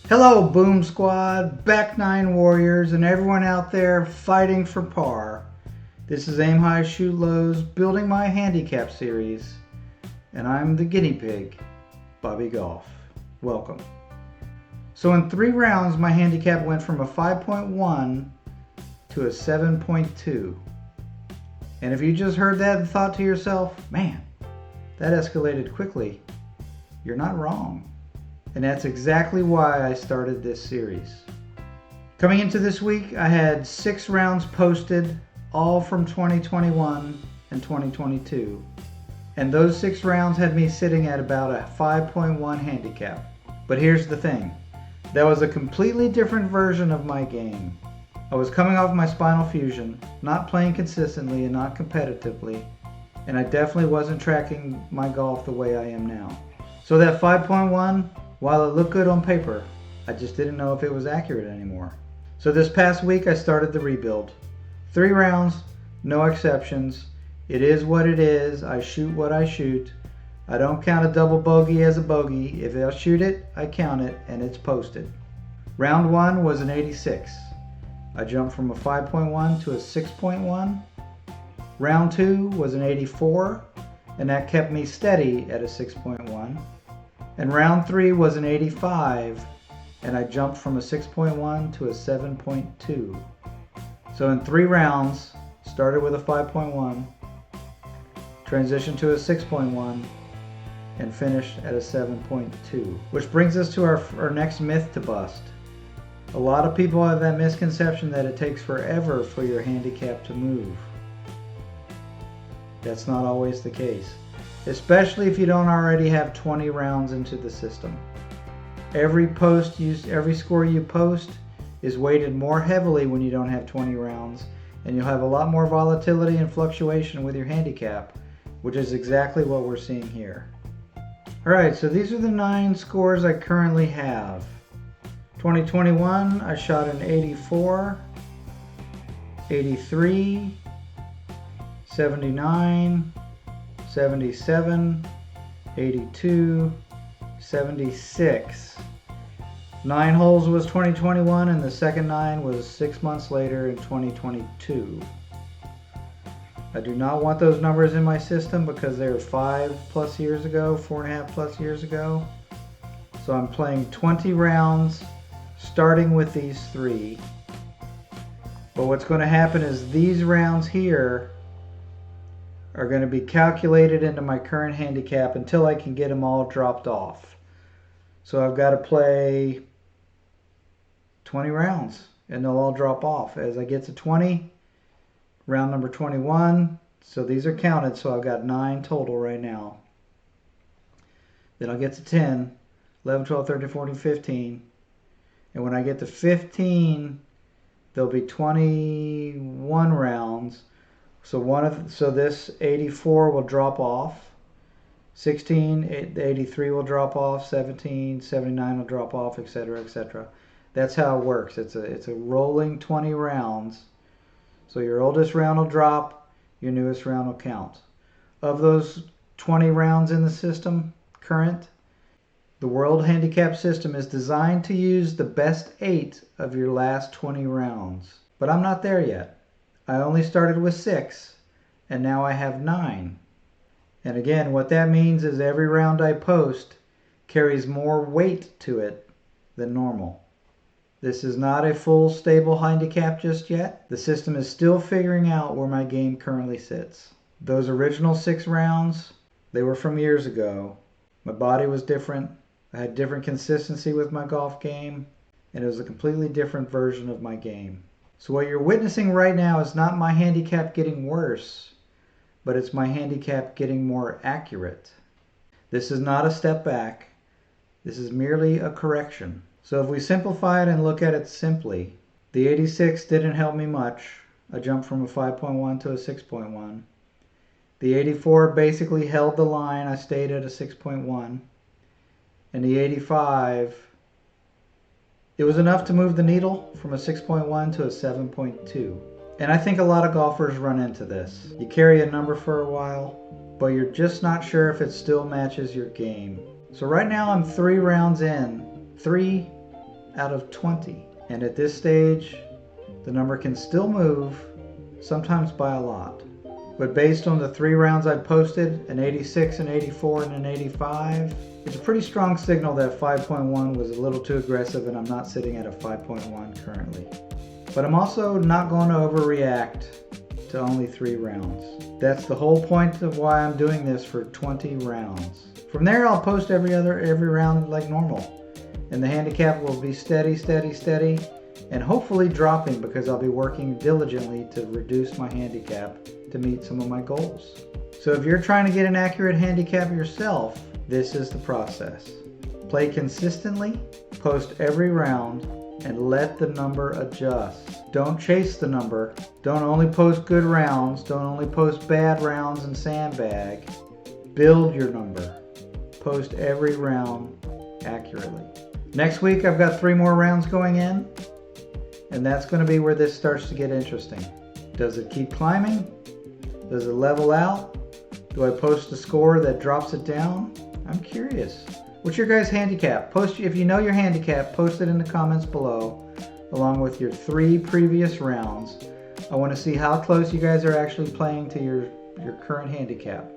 Hello, Boom Squad, Back Nine Warriors, and everyone out there fighting for par. This is Aim High, Shoot Lows, building my handicap series, and I'm the guinea pig, Bobby Golf. Welcome. So in 3 rounds, my handicap went from a 5.1 to a 7.2. And if you just heard that and thought to yourself, man, that escalated quickly, you're not wrong. And that's exactly why I started this series. Coming into this week, I had 6 rounds posted, all from 2021 and 2022. And those 6 rounds had me sitting at about a 5.1 handicap. But here's the thing. That was a completely different version of my game. I was coming off my spinal fusion, not playing consistently and not competitively, and I definitely wasn't tracking my golf the way I am now. So that 5.1, while it looked good on paper, I just didn't know if it was accurate anymore. So this past week I started the rebuild. 3 rounds, no exceptions. It is what it is. I shoot what I shoot. I don't count a double bogey as a bogey. If I shoot it, I count it, and it's posted. Round 1 was an 86. I jumped from a 5.1 to a 6.1. Round 2 was an 84, and that kept me steady at a 6.1. And round 3 was an 85, and I jumped from a 6.1 to a 7.2. So in 3 rounds, started with a 5.1, transitioned to a 6.1, and finished at a 7.2. Which brings us to our next myth to bust. A lot of people have that misconception that it takes forever for your handicap to move. That's not always the case, especially if you don't already have 20 rounds into the system. Every score you post is weighted more heavily when you don't have 20 rounds, and you'll have a lot more volatility and fluctuation with your handicap, which is exactly what we're seeing here. Alright, so these are the 9 scores I currently have. 2021, I shot an 84, 83, 79, 77, 82, 76. 9 holes was 2021, and the second 9 was 6 months later in 2022. I do not want those numbers in my system because they were 5+ years ago, 4.5+ years ago. So I'm playing 20 rounds, starting with these 3. But what's going to happen is these rounds here are going to be calculated into my current handicap until I can get them all dropped off. So I've got to play 20 rounds and they'll all drop off. As I get to 20, round number 21, so these are counted, so I've got 9 total right now. Then I'll get to 10, 11, 12, 13, 14, 15. And when I get to 15, there'll be 21 rounds. So this 84 will drop off, 16, 83 will drop off, 17, 79 will drop off, etc., etc. That's how it works. It's a rolling 20 rounds. So your oldest round will drop, your newest round will count. Of those 20 rounds in the system, current, the World Handicap System is designed to use the best 8 of your last 20 rounds. But I'm not there yet. I only started with 6, and now I have 9. And again, what that means is every round I post carries more weight to it than normal. This is not a full stable handicap just yet. The system is still figuring out where my game currently sits. Those original 6 rounds, they were from years ago. My body was different. I had different consistency with my golf game, and it was a completely different version of my game. So what you're witnessing right now is not my handicap getting worse, but it's my handicap getting more accurate. This is not a step back. This is merely a correction. So if we simplify it and look at it simply, the 86 didn't help me much. I jumped from a 5.1 to a 6.1. The 84 basically held the line. I stayed at a 6.1. And the 85, it was enough to move the needle from a 6.1 to a 7.2. And I think a lot of golfers run into this. You carry a number for a while, but you're just not sure if it still matches your game. So right now I'm 3 rounds in. 3 out of 20. And at this stage, the number can still move, sometimes by a lot. But based on the 3 rounds I posted, an 86, an 84, and an 85, it's a pretty strong signal that 5.1 was a little too aggressive and I'm not sitting at a 5.1 currently. But I'm also not going to overreact to only 3 rounds. That's the whole point of why I'm doing this for 20 rounds. From there I'll post every round like normal. And the handicap will be steady, steady, steady, and hopefully dropping because I'll be working diligently to reduce my handicap to meet some of my goals. So if you're trying to get an accurate handicap yourself, this is the process. Play consistently, post every round, and let the number adjust. Don't chase the number. Don't only post good rounds. Don't only post bad rounds and sandbag. Build your number. Post every round accurately. Next week I've got 3 more rounds going in, and that's going to be where this starts to get interesting. Does it keep climbing? Does it level out? Do I post a score that drops it down? I'm curious. What's your guys' handicap? Post, if you know your handicap, post it in the comments below, along with your 3 previous rounds. I want to see how close you guys are actually playing to your current handicap.